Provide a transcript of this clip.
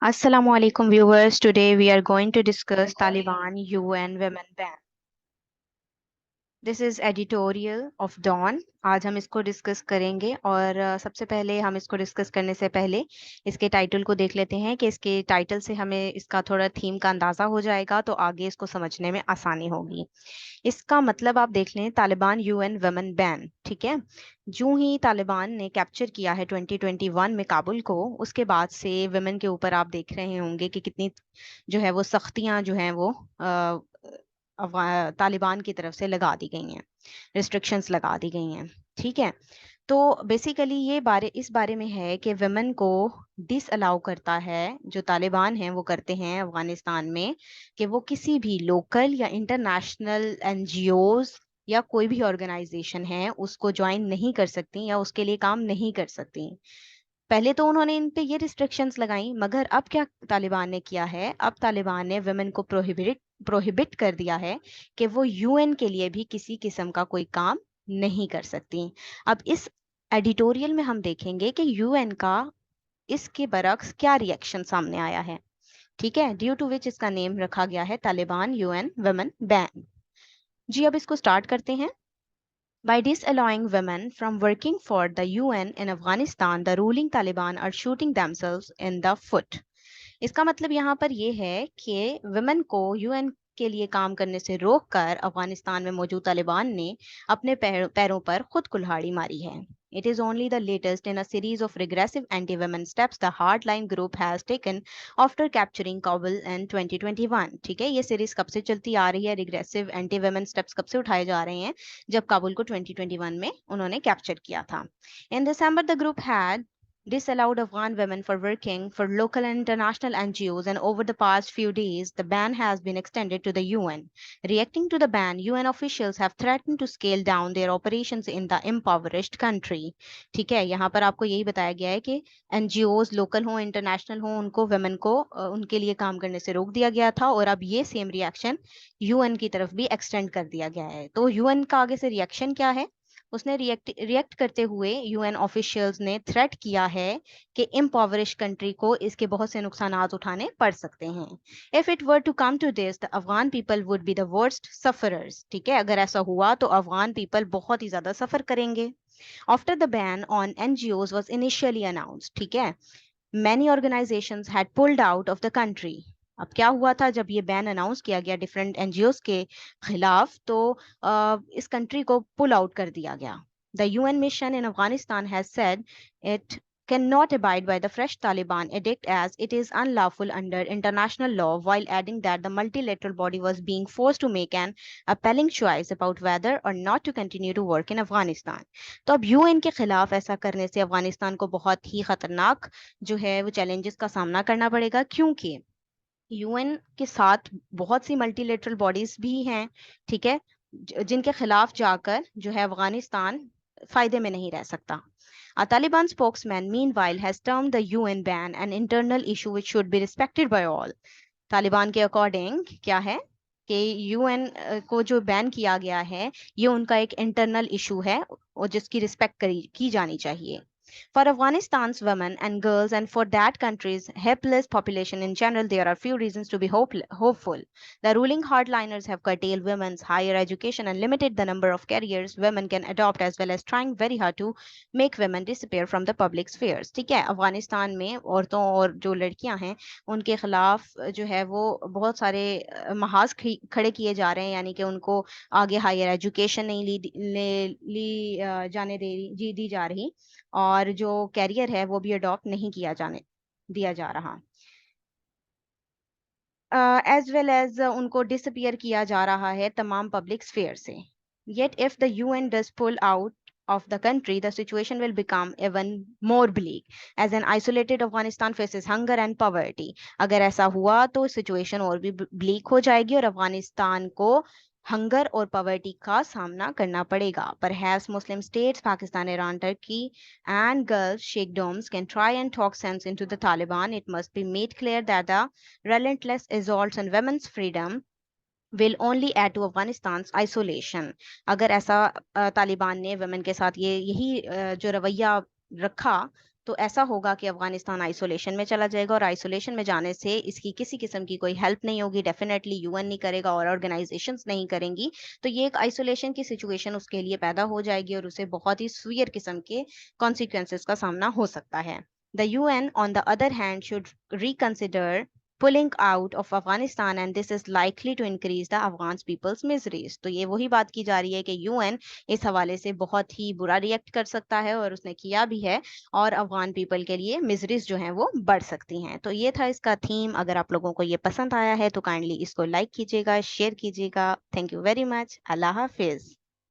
Assalamu alaikum viewers. Today we are going to discuss Taliban UN women ban. This is editorial of Dawn. आज हम इसको discuss करेंगे और सबसे पहले हम इसको डिस्कस करने से पहले इसके टाइटल को देख लेते हैं कि इसके टाइटल से हमें इसका थोड़ा थीम का अंदाजा हो जाएगा, तो आगे इसको समझने में आसानी होगी। इसका मतलब आप देख लें, तालिबान यूएन वुमेन बैन। ठीक है, जो ही तालिबान ने कैप्चर किया है 2021 में काबुल को, उसके बाद से वुमेन के ऊपर आप देख रहे होंगे कि कितनी जो है वो सख्तियां जो हैं वो तालिबान की तरफ से लगा दी गई हैं, रिस्ट्रिक्शंस लगा दी गई हैं। ठीक है, तो बेसिकली इस बारे में है कि वुमेन को डिस अलाउ करता है, जो तालिबान हैं वो करते हैं अफगानिस्तान में, कि वो किसी भी लोकल या इंटरनेशनल एनजीओज या कोई भी ऑर्गेनाइजेशन है उसको ज्वाइन नहीं कर सकती या उसके लिए काम नहीं कर सकती। पहले तो उन्होंने इन पे ये रिस्ट्रिक्शंस लगाई, मगर अब क्या तालिबान ने किया है, अब तालिबान ने वुमेन को प्रोहिबिट कर दिया है कि वो यूएन के लिए भी किसी किस्म का कोई काम नहीं कर सकती। अब इस एडिटोरियल में हम देखेंगे कि यूएन का इसके बरक्स क्या रिएक्शन सामने आया है। ठीक है, ड्यू टू विच इसका नेम रखा गया है तालिबान यूएन वुमेन बैन। जी, अब इसको स्टार्ट करते हैं। By disallowing women from working for the UN in Afghanistan, the ruling Taliban are shooting themselves in the foot. इसका मतलब यहाँ पर यह है कि वुमेन को यूएन के लिए काम करने से रोककर अफगानिस्तान में मौजूद तालिबान ने अपने पैरों पर खुद कुल्हाड़ी मारी है। It is only the latest in a series of regressive anti-women steps the Hardline Group has taken after capturing Kabul in 2021। ठीक है, ये सीरीज कब से चलती आ रही है, रिग्रेसिव एंटी वुमेन स्टेप्स कब से उठाए जा रहे हैं, जब काबुल को 2021 में उन्होंने कैप्चर किया था। In December, the group had disallowed Afghan women for working for local and international NGOs, and over the past few days, the ban has been extended to the UN. Reacting to the ban, UN officials have threatened to scale down their operations in the impoverished country. ठीक है, यहाँ पर आपको यही बताया गया है कि एनजीओज लोकल हो इंटरनेशनल हो, उनको वुमेन को उनके लिए काम करने से रोक दिया गया था, और अब ये सेम रिएक्शन यूएन की तरफ भी एक्सटेंड कर दिया गया है। तो यूएन का आगे से रिएक्शन क्या है, उसने रिएक्ट करते हुए यूएन ऑफिशियल्स ने थ्रेट किया है कि इम्पोवरिश कंट्री को इसके बहुत से नुकसानात उठाने पड़ सकते हैं। If it were to come to this, the Afghan people would be the worst sufferers. ठीक है, अगर ऐसा हुआ तो अफगान पीपल बहुत ही ज्यादा सफर करेंगे। After the ban on NGOs was initially announced, ठीक है, many organizations had pulled out of the country। अब क्या हुआ था, जब ये बैन अनाउंस किया गया डिफरेंट एनजीओज के खिलाफ, तो इस कंट्री को पुल आउट कर दिया गया। The UN mission in Afghanistan has said it cannot abide by the fresh Taliban edict as it is unlawful under international law, while adding that the multilateral body was being forced to make an appalling choice about whether or not to continue to work in Afghanistan। तो अब UN के खिलाफ ऐसा करने से अफगानिस्तान को बहुत ही खतरनाक जो है वो चैलेंजेस का सामना करना पड़ेगा, क्योंकि यूएन के साथ बहुत सी मल्टीलेटरल बॉडीज भी हैं। ठीक है, जिनके खिलाफ जाकर जो है अफगानिस्तान फायदे में नहीं रह सकता। A Taliban spokesman, meanwhile, has termed the UN ban an internal issue which should be respected by all। Taliban के अकॉर्डिंग क्या है कि यूएन को जो बैन किया गया है, ये उनका एक इंटरनल इशू है और जिसकी रिस्पेक्ट की जानी चाहिए। For Afghanistan's women and girls, and for that country's helpless population in general, there are few reasons to be hopeful. The ruling hardliners have curtailed women's higher education and limited the number of careers women can adopt, as well as trying very hard to make women disappear from the public spheres। ठीक है, अफगानिस्तान में औरतों और जो लड़कियां हैं उनके खिलाफ जो है वो बहुत सारे महाज खड़े किए जा रहे हैं, यानी कि उनको आगे हायर एजुकेशन नहीं जाने दी जा रही, और जो कैरियर है वो भी अडॉप्ट नहीं किया जाने दिया जा रहा, एज वेल एज उनको डिसअपियर किया जा रहा है तमाम पब्लिक स्फेयर से। Yet if the UN does pull out of the country, the situation will become even more bleak, as an isolated Afghanistan faces hunger and poverty। अगर ऐसा हुआ तो सिचुएशन और भी ब्लीक हो जाएगी और अफगानिस्तान को हंगर और पॉवर्टी का सामना करना पड़ेगा। Perhaps Muslim states, Pakistan, Iran, Turkey, and Gulf sheikdoms can try and talk sense into the Taliban. It must be made clear that the relentless assaults on women's freedom will only add to Afghanistan's isolation। अगर ऐसा तालिबान ने women के साथ यही जो रवैया रखा, तो ऐसा होगा कि अफगानिस्तान आइसोलेशन में चला जाएगा, और आइसोलेशन में जाने से इसकी किसी किस्म की कोई हेल्प नहीं होगी, डेफिनेटली यूएन नहीं करेगा और ऑर्गेनाइजेशंस नहीं करेंगी। तो ये एक आइसोलेशन की सिचुएशन उसके लिए पैदा हो जाएगी और उसे बहुत ही सीवियर किस्म के कॉन्सिक्वेंसेस का सामना हो सकता है। The UN, on the other hand, should reconsider pulling out of Afghanistan, and this is likely to increase the Afghan people's miseries। तो ये वही बात की जा रही है कि यूएन इस हवाले से बहुत ही बुरा रिएक्ट कर सकता है, और उसने किया भी है, और अफगान पीपल के लिए मिजरीज जो हैं वो बढ़ सकती हैं। तो ये था इसका थीम। अगर आप लोगों को ये पसंद आया है तो काइंडली इसको लाइक कीजिएगा, शेयर कीजिएगा। Thank you very much. Allah Hafiz.